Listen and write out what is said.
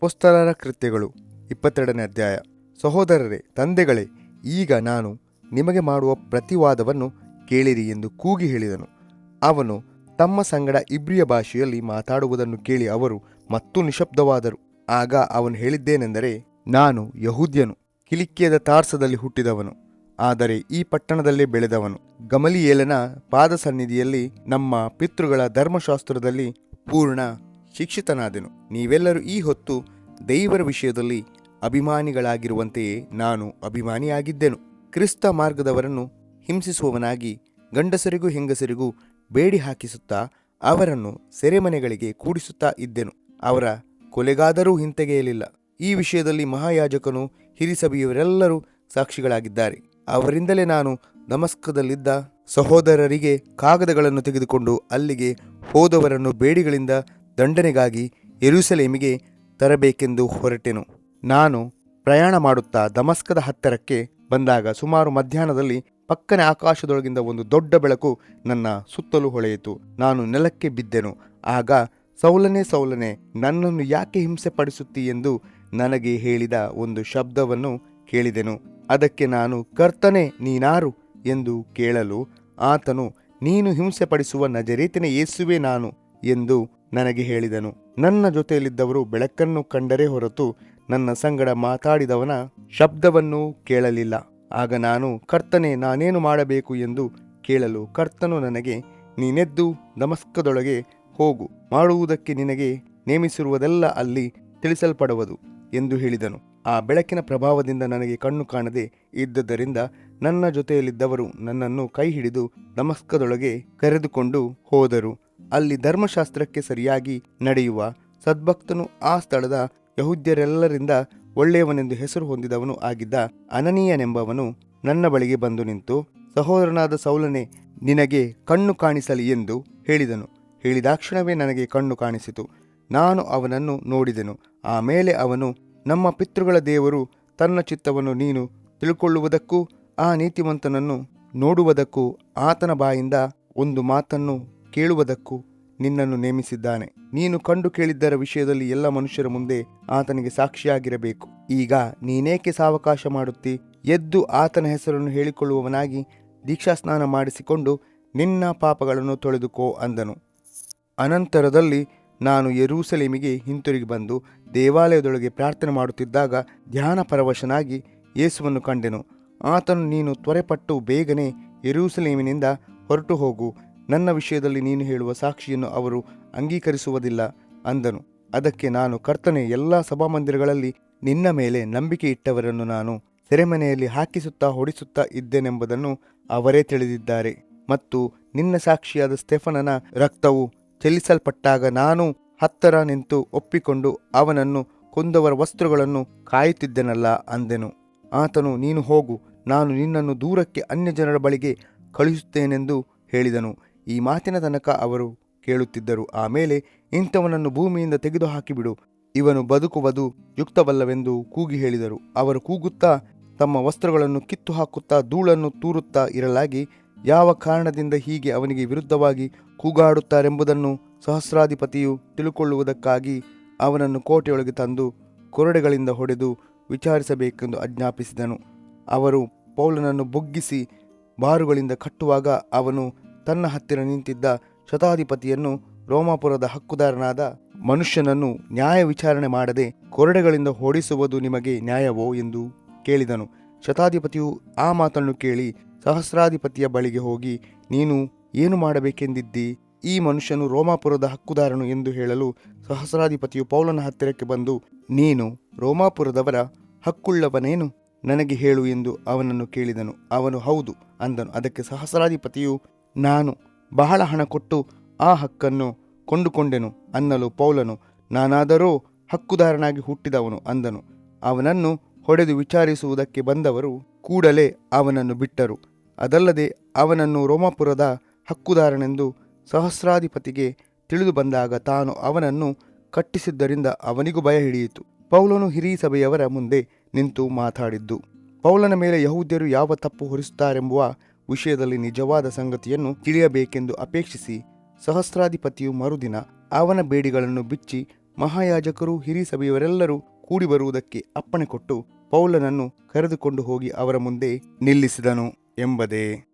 ಅಪೊಸ್ತಲರ ಕೃತ್ಯಗಳು 22ನೇ ಅಧ್ಯಾಯ. ಸಹೋದರರೇ, ತಂದೆಗಳೇ, ಈಗ ನಾನು ನಿಮಗೆ ಮಾಡುವ ಪ್ರತಿವಾದವನ್ನು ಕೇಳಿರಿ ಎಂದು ಕೂಗಿ ಹೇಳಿದನು. ಅವನು ತಮ್ಮ ಸಂಗಡ ಇಬ್ರಿಯ ಭಾಷೆಯಲ್ಲಿ ಮಾತಾಡುವುದನ್ನು ಕೇಳಿ ಅವರು ಮತ್ತೂ ನಿಶಬ್ದವಾದರು. ಆಗ ಅವನು ಹೇಳಿದ್ದೇನೆಂದರೆ, ನಾನು ಯಹೂದ್ಯನು, ಕಿಲಿಕ್ಯದ ತಾರ್ಸದಲ್ಲಿ ಹುಟ್ಟಿದವನು, ಆದರೆ ಈ ಪಟ್ಟಣದಲ್ಲೇ ಬೆಳೆದವನು. ಗಮಲಿಯೇಲನ ಪಾದ ಸನ್ನಿಧಿಯಲ್ಲಿ ನಮ್ಮ ಪಿತೃಗಳ ಧರ್ಮಶಾಸ್ತ್ರದಲ್ಲಿ ಪೂರ್ಣ ಶಿಕ್ಷಿತನಾದೆನು. ನೀವೆಲ್ಲರೂ ಈ ಹೊತ್ತು ದೈವರ ವಿಷಯದಲ್ಲಿ ಅಭಿಮಾನಿಗಳಾಗಿರುವಂತೆಯೇ ನಾನು ಅಭಿಮಾನಿಯಾಗಿದ್ದೆನು. ಕ್ರಿಸ್ತ ಮಾರ್ಗದವರನ್ನು ಹಿಂಸಿಸುವವನಾಗಿ ಗಂಡಸರಿಗೂ ಹೆಂಗಸರಿಗೂ ಬೇಡಿ ಹಾಕಿಸುತ್ತಾ ಅವರನ್ನು ಸೆರೆಮನೆಗಳಿಗೆ ಕೂಡಿಸುತ್ತಾ ಇದ್ದೆನು. ಅವರ ಕೊಲೆಗಾದರೂ ಹಿಂತೆಗೆಯಲಿಲ್ಲ. ಈ ವಿಷಯದಲ್ಲಿ ಮಹಾಯಾಜಕನು ಹಿರಿಸಭೆಯವರೆಲ್ಲರೂ ಸಾಕ್ಷಿಗಳಾಗಿದ್ದಾರೆ. ಅವರಿಂದಲೇ ನಾನು ದಮಸ್ಕದಲ್ಲಿದ್ದ ಸಹೋದರರಿಗೆ ಕಾಗದಗಳನ್ನು ತೆಗೆದುಕೊಂಡು ಅಲ್ಲಿಗೆ ಹೋದವರನ್ನು ಬೇಡಿಗಳಿಂದ ದಂಡನೆಗಾಗಿ ಯೆರೂಸಲೇಮಿಗೆ ತರಬೇಕೆಂದು ಹೊರಟೆನು. ನಾನು ಪ್ರಯಾಣ ಮಾಡುತ್ತಾ ದಮಸ್ಕದ ಹತ್ತಿರಕ್ಕೆ ಬಂದಾಗ ಸುಮಾರು ಮಧ್ಯಾಹ್ನದಲ್ಲಿ ಪಕ್ಕನೆ ಆಕಾಶದೊಳಗಿಂದ ಒಂದು ದೊಡ್ಡ ಬೆಳಕು ನನ್ನ ಸುತ್ತಲೂ ಹೊಳೆಯಿತು. ನಾನು ನೆಲಕ್ಕೆ ಬಿದ್ದೆನು. ಆಗ, ಸೌಲನೇ ಸೌಲನೇ, ನನ್ನನ್ನು ಯಾಕೆ ಹಿಂಸೆ ಪಡಿಸುತ್ತೀ ಎಂದು ನನಗೆ ಹೇಳಿದ ಒಂದು ಶಬ್ದವನ್ನು ಕೇಳಿದೆನು. ಅದಕ್ಕೆ ನಾನು, ಕರ್ತನೇ, ನೀನಾರು ಎಂದು ಕೇಳಲು ಆತನು, ನೀನು ಹಿಂಸೆ ಪಡಿಸುವ ನಜರೇತಿನ ಯೇಸುವೇ ನಾನು ಎಂದು ನನಗೆ ಹೇಳಿದನು. ನನ್ನ ಜೊತೆಯಲ್ಲಿದ್ದವರು ಬೆಳಕನ್ನು ಕಂಡರೆ ಹೊರತು ನನ್ನ ಸಂಗಡ ಮಾತಾಡಿದವನ ಶಬ್ದವನ್ನು ಕೇಳಲಿಲ್ಲ. ಆಗ ನಾನು, ಕರ್ತನೇ, ನಾನೇನು ಮಾಡಬೇಕು ಎಂದು ಕೇಳಲು ಕರ್ತನು ನನಗೆ, ನೀನೆದ್ದು ದಮಸ್ಕದೊಳಗೆ ಹೋಗು, ಮಾಡುವುದಕ್ಕೆ ನಿನಗೆ ನೇಮಿಸಿರುವುದೆಲ್ಲ ಅಲ್ಲಿ ತಿಳಿಸಲ್ಪಡುವುದು ಎಂದು ಹೇಳಿದನು. ಆ ಬೆಳಕಿನ ಪ್ರಭಾವದಿಂದ ನನಗೆ ಕಣ್ಣು ಕಾಣದೆ ಇದ್ದದರಿಂದ ನನ್ನ ಜೊತೆಯಲ್ಲಿದ್ದವರು ನನ್ನನ್ನು ಕೈ ಹಿಡಿದು ದಮಸ್ಕದೊಳಗೆ ಕರೆದುಕೊಂಡು ಹೋದರು. ಅಲ್ಲಿ ಧರ್ಮಶಾಸ್ತ್ರಕ್ಕೆ ಸರಿಯಾಗಿ ನಡೆಯುವ ಸದ್ಭಕ್ತನು, ಆ ಸ್ಥಳದ ಯಹೂದ್ಯರೆಲ್ಲರಿಂದ ಒಳ್ಳೆಯವನೆಂದು ಹೆಸರು ಹೊಂದಿದವನು ಆಗಿದ್ದ ಅನನೀಯನೆಂಬವನು ನನ್ನ ಬಳಿಗೆ ಬಂದು ನಿಂತು, ಸಹೋದರನಾದ ಸೌಲನೇ, ನಿನಗೆ ಕಣ್ಣು ಕಾಣಿಸಲಿ ಎಂದು ಹೇಳಿದನು. ಹೇಳಿದಾಕ್ಷಣವೇ ನನಗೆ ಕಣ್ಣು ಕಾಣಿಸಿತು. ನಾನು ಅವನನ್ನು ನೋಡಿದೆನು. ಆಮೇಲೆ ಅವನು, ನಮ್ಮ ಪಿತೃಗಳ ದೇವರು ತನ್ನ ಚಿತ್ತವನ್ನು ನೀನು ತಿಳ್ಕೊಳ್ಳುವುದಕ್ಕೂ ಆ ನೀತಿವಂತನನ್ನು ನೋಡುವುದಕ್ಕೂ ಆತನ ಬಾಯಿಂದ ಒಂದು ಮಾತನ್ನು ಕೇಳುವುದಕ್ಕೂ ನಿನ್ನನ್ನು ನೇಮಿಸಿದ್ದಾನೆ. ನೀನು ಕಂಡು ಕೇಳಿದ್ದರ ವಿಷಯದಲ್ಲಿ ಎಲ್ಲ ಮನುಷ್ಯರ ಮುಂದೆ ಆತನಿಗೆ ಸಾಕ್ಷಿಯಾಗಿರಬೇಕು. ಈಗ ನೀನೇಕೆ ಸಾವಕಾಶ ಮಾಡುತ್ತಿ? ಎದ್ದು ಆತನ ಹೆಸರನ್ನು ಹೇಳಿಕೊಳ್ಳುವವನಾಗಿ ದೀಕ್ಷಾಸ್ನಾನ ಮಾಡಿಸಿಕೊಂಡು ನಿನ್ನ ಪಾಪಗಳನ್ನು ತೊಳೆದುಕೋ ಅಂದನು. ಅನಂತರದಲ್ಲಿ ನಾನು ಯೆರೂಸಲೇಮಿಗೆ ಹಿಂತಿರುಗಿ ಬಂದು ದೇವಾಲಯದೊಳಗೆ ಪ್ರಾರ್ಥನೆ ಮಾಡುತ್ತಿದ್ದಾಗ ಧ್ಯಾನ ಪರವಶನಾಗಿ ಯೇಸುವನ್ನು ಕಂಡೆನು. ಆತನು, ನೀನು ತ್ವರೆಪಟ್ಟು ಬೇಗನೆ ಯೆರೂಸಲೇಮಿನಿಂದ ಹೊರಟು ಹೋಗು, ನನ್ನ ವಿಷಯದಲ್ಲಿ ನೀನು ಹೇಳುವ ಸಾಕ್ಷಿಯನ್ನು ಅವರು ಅಂಗೀಕರಿಸುವುದಿಲ್ಲ ಅಂದನು. ಅದಕ್ಕೆ ನಾನು, ಕರ್ತನೇ, ಎಲ್ಲ ಸಭಾಮಂದಿರಗಳಲ್ಲಿ ನಿನ್ನ ಮೇಲೆ ನಂಬಿಕೆ ಇಟ್ಟವರನ್ನು ನಾನು ಸೆರೆಮನೆಯಲ್ಲಿ ಹಾಕಿಸುತ್ತಾ ಹೊಡಿಸುತ್ತಾ ಇದ್ದೇನೆಂಬುದನ್ನು ಅವರೇ ತಿಳಿದಿದ್ದಾರೆ. ಮತ್ತು ನಿನ್ನ ಸಾಕ್ಷಿಯಾದ ಸ್ತೆಫನನ ರಕ್ತವು ಚೆಲ್ಲಿಸಲ್ಪಟ್ಟಾಗ ನಾನು ಹತ್ತಿರ ನಿಂತು ಒಪ್ಪಿಕೊಂಡು ಅವನನ್ನು ಕೊಂದವರ ವಸ್ತ್ರಗಳನ್ನು ಕಾಯುತ್ತಿದ್ದೆನಲ್ಲ ಅಂದೆನು. ಆತನು, ನೀನು ಹೋಗು, ನಾನು ನಿನ್ನನ್ನು ದೂರಕ್ಕೆ ಅನ್ಯಜನರ ಬಳಿಗೆ ಕಳುಹಿಸುತ್ತೇನೆಂದು ಹೇಳಿದನು. ಈ ಮಾತಿನ ತನಕ ಅವರು ಕೇಳುತ್ತಿದ್ದರು. ಆಮೇಲೆ, ಇಂಥವನನ್ನು ಭೂಮಿಯಿಂದ ತೆಗೆದು ಹಾಕಿಬಿಡು, ಇವನು ಬದುಕುವುದು ಯುಕ್ತವಲ್ಲವೆಂದು ಕೂಗಿ ಹೇಳಿದರು. ಅವರು ಕೂಗುತ್ತಾ ತಮ್ಮ ವಸ್ತ್ರಗಳನ್ನು ಕಿತ್ತು ಹಾಕುತ್ತಾ ಧೂಳನ್ನು ತೂರುತ್ತಾ ಇರಲಾಗಿ, ಯಾವ ಕಾರಣದಿಂದ ಹೀಗೆ ಅವನಿಗೆ ವಿರುದ್ಧವಾಗಿ ಕೂಗಾಡುತ್ತಾರೆಂಬುದನ್ನು ಸಹಸ್ರಾಧಿಪತಿಯು ತಿಳುಕೊಳ್ಳುವುದಕ್ಕಾಗಿ ಅವನನ್ನು ಕೋಟೆಯೊಳಗೆ ತಂದು ಕೊರಡೆಗಳಿಂದ ಹೊಡೆದು ವಿಚಾರಿಸಬೇಕೆಂದು ಆಜ್ಞಾಪಿಸಿದನು. ಅವರು ಪೌಲನನ್ನು ಬೊಗ್ಗಿಸಿ ಬಾರುಗಳಿಂದ ಕಟ್ಟುವಾಗ ಅವನು ತನ್ನ ಹತ್ತಿರ ನಿಂತಿದ್ದ ಶತಾಧಿಪತಿಯನ್ನು, ರೋಮಾಪುರದ ಹಕ್ಕುದಾರನಾದ ಮನುಷ್ಯನನ್ನು ನ್ಯಾಯ ವಿಚಾರಣೆ ಮಾಡದೆ ಕೊರಡೆಗಳಿಂದ ಹೊಡಿಸುವುದು ನಿಮಗೆ ನ್ಯಾಯವೋ ಎಂದು ಕೇಳಿದನು. ಶತಾಧಿಪತಿಯು ಆ ಮಾತನ್ನು ಕೇಳಿ ಸಹಸ್ರಾಧಿಪತಿಯ ಬಳಿಗೆ ಹೋಗಿ, ನೀನು ಏನು ಮಾಡಬೇಕೆಂದಿದ್ದಿ? ಈ ಮನುಷ್ಯನು ರೋಮಾಪುರದ ಹಕ್ಕುದಾರನು ಎಂದು ಹೇಳಲು ಸಹಸ್ರಾಧಿಪತಿಯು ಪೌಲನ ಹತ್ತಿರಕ್ಕೆ ಬಂದು, ನೀನು ರೋಮಾಪುರದವರ ಹಕ್ಕುಳ್ಳವನೇನು? ನನಗೆ ಹೇಳು ಎಂದು ಅವನನ್ನು ಕೇಳಿದನು. ಅವನು ಹೌದು ಅಂದನು. ಅದಕ್ಕೆ ಸಹಸ್ರಾಧಿಪತಿಯು, ನಾನು ಬಹಳ ಹಣ ಕೊಟ್ಟು ಆ ಹಕ್ಕನ್ನು ಕೊಂಡುಕೊಂಡೆನು ಅನ್ನಲು ಪೌಲನು, ನಾನಾದರೋ ಹಕ್ಕುದಾರನಾಗಿ ಹುಟ್ಟಿದವನು ಅಂದನು. ಅವನನ್ನು ಹೊಡೆದು ವಿಚಾರಿಸುವುದಕ್ಕೆ ಬಂದವರು ಕೂಡಲೇ ಅವನನ್ನು ಬಿಟ್ಟರು. ಅದಲ್ಲದೆ ಅವನನ್ನು ರೋಮಾಪುರದ ಹಕ್ಕುದಾರನೆಂದು ಸಹಸ್ರಾಧಿಪತಿಗೆ ತಿಳಿದು ಬಂದಾಗ ತಾನು ಅವನನ್ನು ಕಟ್ಟಿಸಿದ್ದರಿಂದ ಅವನಿಗೂ ಭಯ ಹಿಡಿಯಿತು. ಪೌಲನು ಹಿರೀ ಸಭೆಯವರ ಮುಂದೆ ನಿಂತು ಮಾತಾಡಿದ್ದು, ಪೌಲನ ಮೇಲೆ ಯಹೂದ್ಯರು ಯಾವ ತಪ್ಪು ಹೊರಿಸುತ್ತಾರೆಂಬುವ ವಿಷಯದಲ್ಲಿ ನಿಜವಾದ ಸಂಗತಿಯನ್ನು ತಿಳಿಯಬೇಕೆಂದು ಅಪೇಕ್ಷಿಸಿ, ಸಹಸ್ರಾಧಿಪತಿಯು ಮರುದಿನ ಅವನ ಬೇಡಿಗಳನ್ನು ಬಿಚ್ಚಿ ಮಹಾಯಾಜಕರು ಹಿರೀಸಭೆಯವರೆಲ್ಲರೂ ಕೂಡಿ ಬರುವುದಕ್ಕೆ ಅಪ್ಪಣೆ ಕೊಟ್ಟು ಪೌಲನನ್ನು ಕರೆದುಕೊಂಡು ಹೋಗಿ ಅವರ ಮುಂದೆ ನಿಲ್ಲಿಸಿದನು ಎಂಬುದೇ.